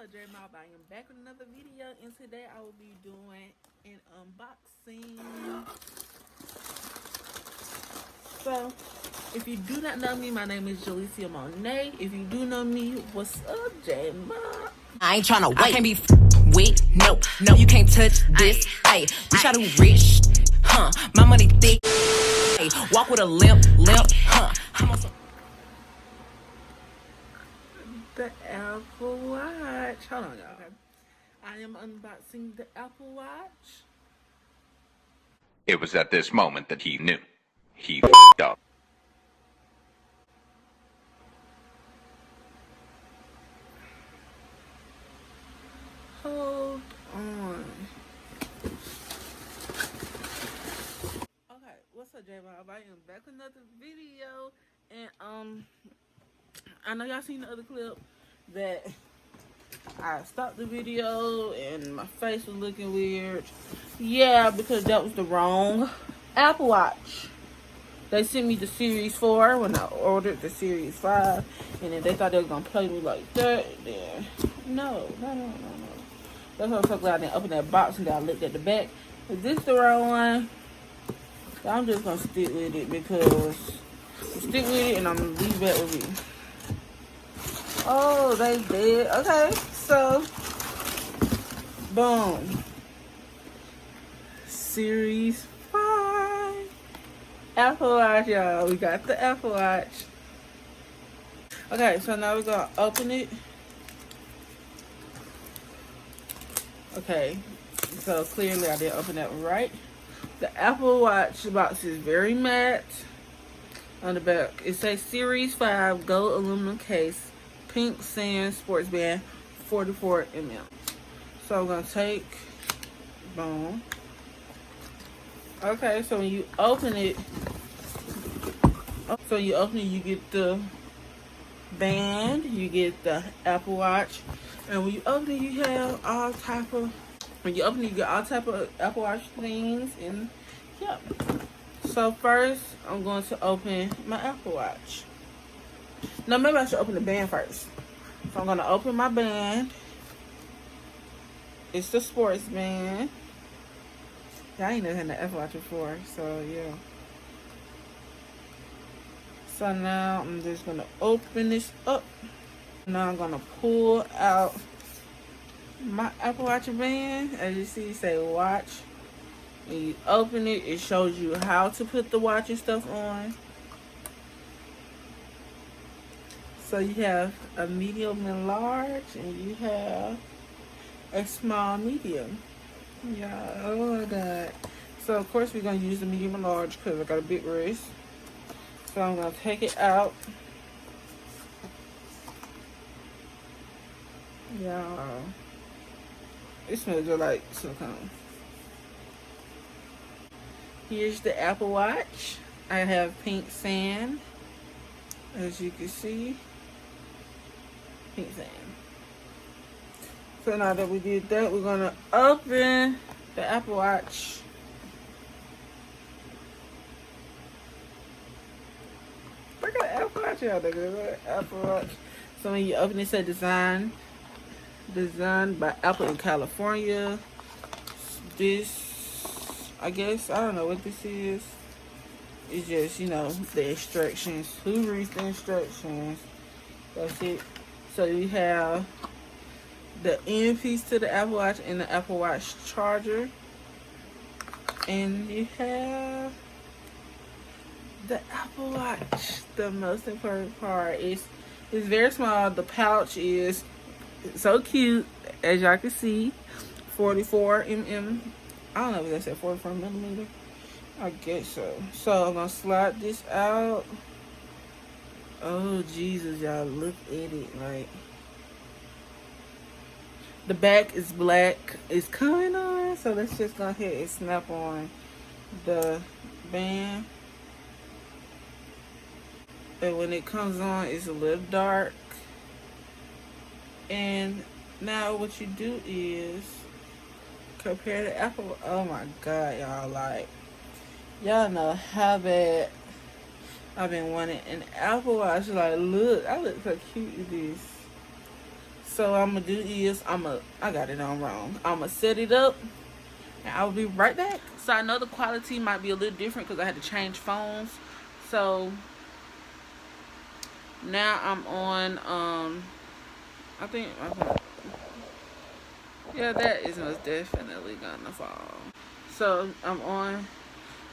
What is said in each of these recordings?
up, J Mob? I am back with another video, and today I will be doing an unboxing. So, if you do not know me, my name is Jalicia Monet. If you do know me, what's up, J Mob? I ain't tryna wait. I can't be with, no, you can't touch this. Hey, bitch, I do rich, my money thick. Hey, walk with a limp, I'm on some. The Apple Watch. Hold on, y'all. Okay. I am unboxing the Apple Watch. It was at this moment that he knew. He f***ed up. Hold on. Okay, what's up, J Mob? I am back with another video, and I know y'all seen the other clip that I stopped the video and my face was looking weird. Yeah, because that was the wrong Apple Watch. They sent me the Series 4 when I ordered the Series 5, and then they thought they were gonna play me like that. Then no. That's why I'm so glad I didn't open that box and I looked at the back. Is this the wrong one? I'm just gonna stick with it because stick with it, and I'm gonna leave that with you. Oh, they did. Okay, so boom. Series 5 Apple Watch, y'all. We got the Apple Watch. Okay, so now we're gonna open it. Okay, so clearly I didn't open that right. The Apple Watch box is very matte. On the back, it says Series 5 Gold Aluminum Case, Pink Sand Sports Band, 44 mm. So I'm gonna take, boom. Okay, so when you open it, you get the band, you get the Apple Watch, and when you open it, you have all type of. When you open it, you get all type of Apple Watch things, and yeah. So first, I'm going to open my Apple Watch. No, maybe I should open the band first. So I'm gonna open my band. It's the sports band. Yeah, I ain't never had the Apple Watch before, so yeah. So now I'm just gonna open this up. Now I'm gonna pull out my Apple Watch band. As you see, it say watch. When you open it, it shows you how to put the watch and stuff on. So you have a medium and large, and you have a small medium. Yeah, oh my god. So of course we're gonna use the medium and large because I got a big wrist. So I'm gonna take it out. Yeah, it smells just like silicone. Here's the Apple Watch. I have pink sand, as you can see. Pink sand. So now that we did that, we're gonna open the Apple Watch. Look at the Apple Watch out there. Apple Watch. So when you open it, it says designed by Apple in California. This, I guess, I don't know what this is. It's just, you know, the instructions. Who reads the instructions? That's it. So you have the earpiece to the Apple Watch and the Apple Watch charger. And you have the Apple Watch. The most important part is it's very small. The pouch is so cute, as y'all can see. 44 mm. I don't know if that's at 44 millimeter. I guess so. So I'm gonna slide this out. Oh Jesus, y'all, look at it. Like, the back is black. It's coming on. So let's just go ahead and snap on the band. And when it comes on, it's a little dark. And now what you do is compare the Apple. Oh my god, y'all, like, y'all know how bad I've been wanting an Apple Watch. Like, look, I look so cute with this. So I'm gonna do is I got it on wrong. I'm gonna set it up and I'll be right back. So I know the quality might be a little different because I had to change phones. So now I'm on I think yeah, that is most definitely gonna fall. So I'm on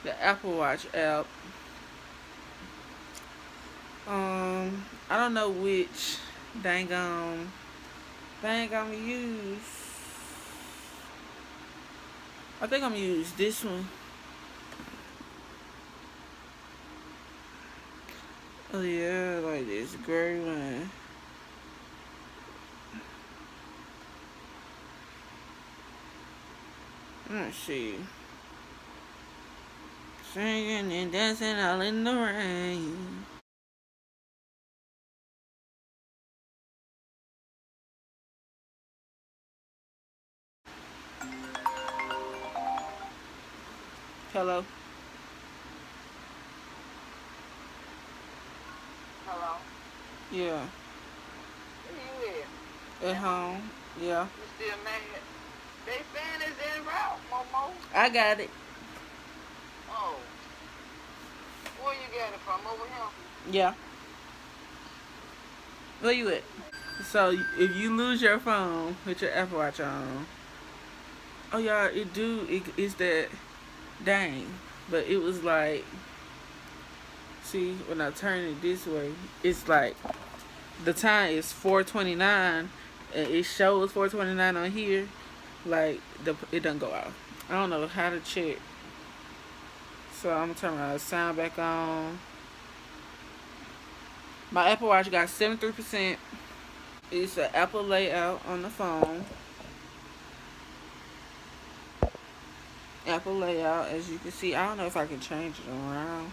the Apple Watch app. I don't know which dang thing I'm gonna use. I think I'm gonna use this one. Oh yeah, like this gray one. Let's see. Singing and dancing all in the rain. Hello. Hello? Yeah. Where you At home. Yeah. You still mad? They saying it's en route, Momo. I got it. Oh. Where you got it from? Over here? Yeah. Where you at? So if you lose your phone with your Apple Watch on, oh yeah, it's that dang. But it was like, see, when I turn it this way, it's like the time is 4:29, and it shows 4:29 on here. Like it doesn't go out. I don't know how to check. So I'm gonna turn my sound back on. My Apple Watch got 73%. It's an Apple layout on the phone. Apple layout, as you can see. I don't know if I can change it around.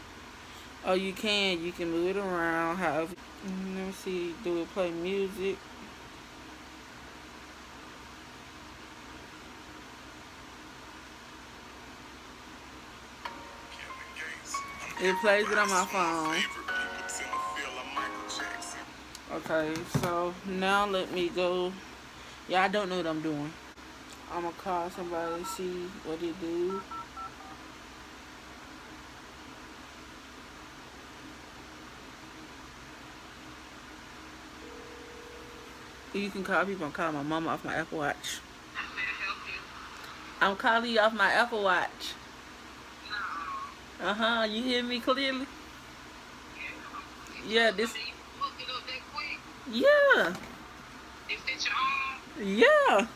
Oh, you can. You can move it around. However, let me see. Do it play music? It plays it on my phone. Okay, so now let me go. Yeah, I don't know what I'm doing. I'm gonna call somebody to see what it do. You can call people. I'm calling my mama off my Apple Watch. I'm calling you off my Apple Watch. Uh-huh, you hear me clearly? Yeah, this. Yeah. Yeah.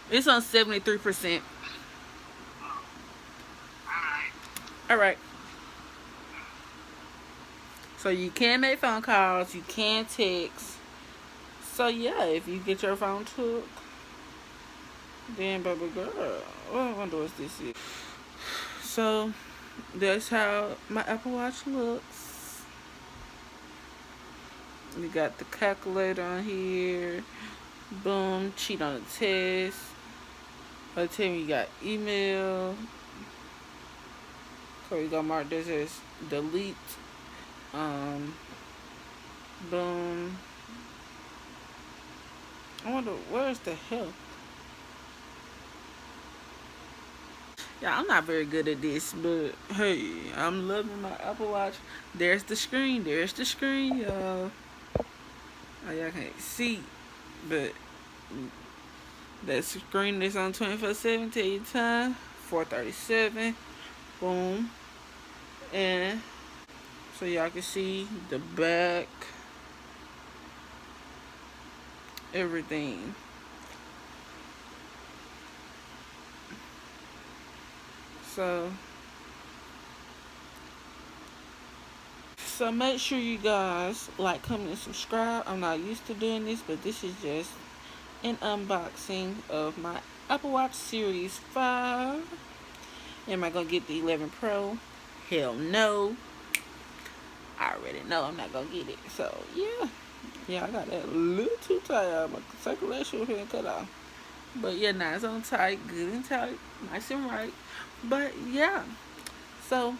It's on 73%. All right. So you can make phone calls. You can text. So yeah, if you get your phone took, then baby girl, what I wonder what this is. So that's how my Apple Watch looks. You got the calculator on here. Boom, cheat on the test. By the time you got email. So you got mark this as delete. Boom. I wonder where's the hell. Yeah, I'm not very good at this, but hey, I'm loving my Apple Watch. There's the screen. There's the screen, y'all. Oh, y'all can't see, but that screen is on 24/7. Tell you time, 4:37. Boom, and so y'all can see the back, everything. So make sure you guys like, comment, and subscribe. I'm not used to doing this, but this is just an unboxing of my Apple Watch Series 5. Am I gonna get the 11 Pro? Hell no. I already know I'm not gonna get it. So yeah, I got that a little too tight. My circulation here cut off. But yeah, nice on tight, good and tight, nice and right. But yeah, so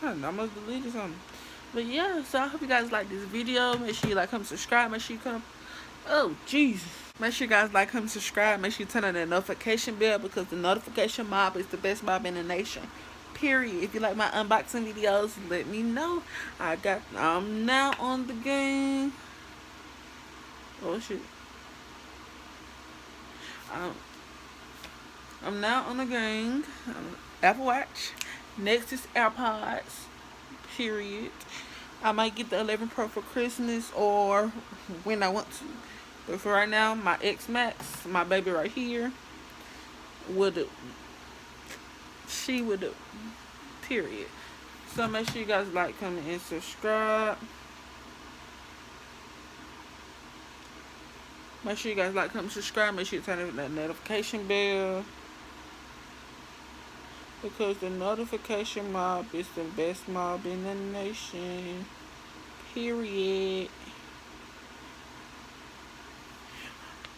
I don't know, I must delete something. But yeah, so I hope you guys like this video. Make sure you like, comment, subscribe. Make sure you come. Oh, Jesus. Make sure you guys like, comment, subscribe. Make sure you turn on that notification bell because the notification mob is the best mob in the nation. Period. If you like my unboxing videos, let me know. I'm now on the game. Oh, shit. I'm now on the gang. Apple Watch. Next is AirPods. Period. I might get the 11 Pro for Christmas or when I want to. But for right now, my X Max, my baby right here, will do. She will do. Period. So make sure you guys like, comment, and subscribe. Make sure you guys like, comment, subscribe. Make sure you turn on that notification bell. Because the notification mob is the best mob in the nation. Period.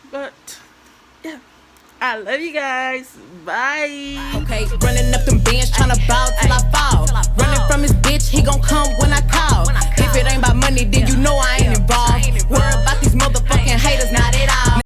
But, yeah. I love you guys. Bye. Okay, running up them bands, tryna ball till I fall. Running from his bitch, he gon' come when I